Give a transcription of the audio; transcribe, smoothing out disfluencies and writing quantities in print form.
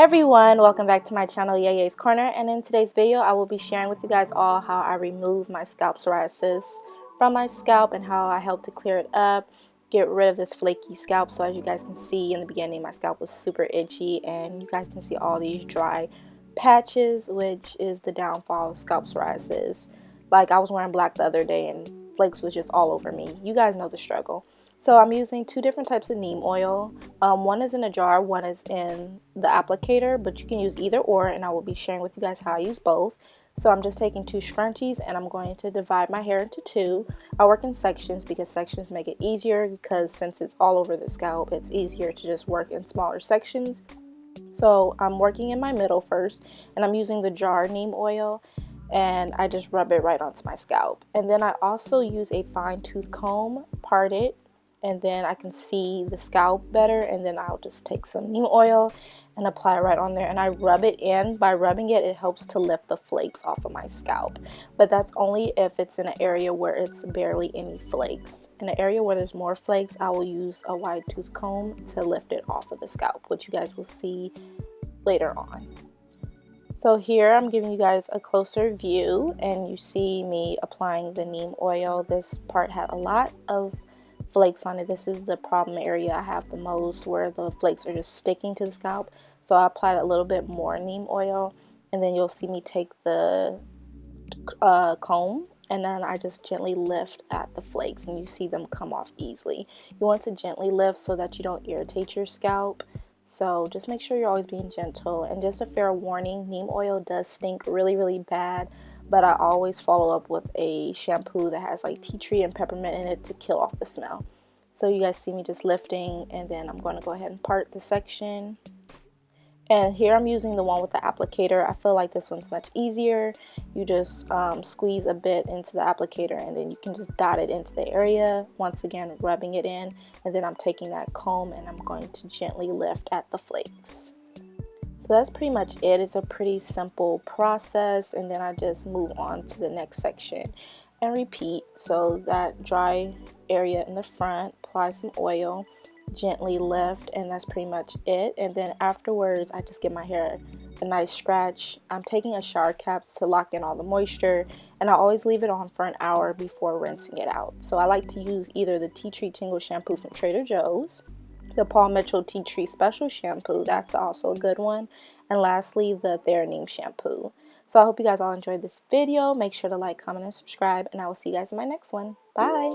everyone, welcome back to my channel Yaya's Corner, and in today's video I will be sharing with you guys all how I remove my scalp psoriasis from my scalp and how I help to clear it up, get rid of this flaky scalp. So as you guys can see, in the beginning my scalp was super itchy and you guys can see all these dry patches, which is the downfall of scalp psoriasis. Like, I was wearing black the other day and flakes was just all over me. You guys know the struggle. So I'm using two different types of neem oil. One is in a jar, one is in the applicator, but you can use either or, and I will be sharing with you guys how I use both. So I'm just taking two scrunchies and I'm going to divide my hair into two. I work in sections because sections make it easier, because since it's all over the scalp, it's easier to just work in smaller sections. So I'm working in my middle first, and I'm using the jar neem oil, and I just rub it right onto my scalp. And then I also use a fine tooth comb, part it, and then I can see the scalp better, and then I'll just take some neem oil and apply it right on there, and I rub it in. By rubbing it, it helps to lift the flakes off of my scalp, but that's only if it's in an area where it's barely any flakes. In an area where there's more flakes, I will use a wide tooth comb to lift it off of the scalp, which you guys will see later on. So here I'm giving you guys a closer view, and you see me applying the neem oil. This part had a lot of flakes on it. This is the problem area I have the most, where the flakes are just sticking to the scalp. So I applied a little bit more neem oil, and then you'll see me take the comb, and then I just gently lift at the flakes, and you see them come off easily. You want to gently lift so that you don't irritate your scalp. So just make sure you're always being gentle. And just a fair warning, neem oil does stink really bad, but I always follow up with a shampoo that has like tea tree and peppermint in it to kill off the smell. So you guys see me just lifting, and then I'm going to go ahead and part the section. And here I'm using the one with the applicator. I feel like this one's much easier. You just squeeze a bit into the applicator, and then you can just dot it into the area, once again rubbing it in. And then I'm taking that comb and I'm going to gently lift at the flakes. So that's pretty much it. It's a pretty simple process, and then I just move on to the next section and repeat. So that dry area in the front, apply some oil, gently lift, and that's pretty much it. And then afterwards I just give my hair a nice scratch. I'm taking a shower cap to lock in all the moisture, and I always leave it on for an hour before rinsing it out. So I like to use either the Tea Tree Tingle shampoo from Trader Joe's, the Paul Mitchell Tea Tree Special shampoo, that's also a good one, and lastly the Neem shampoo. So I hope you guys all enjoyed this video. Make sure to like, comment, and subscribe, and I will see you guys in my next one. Bye!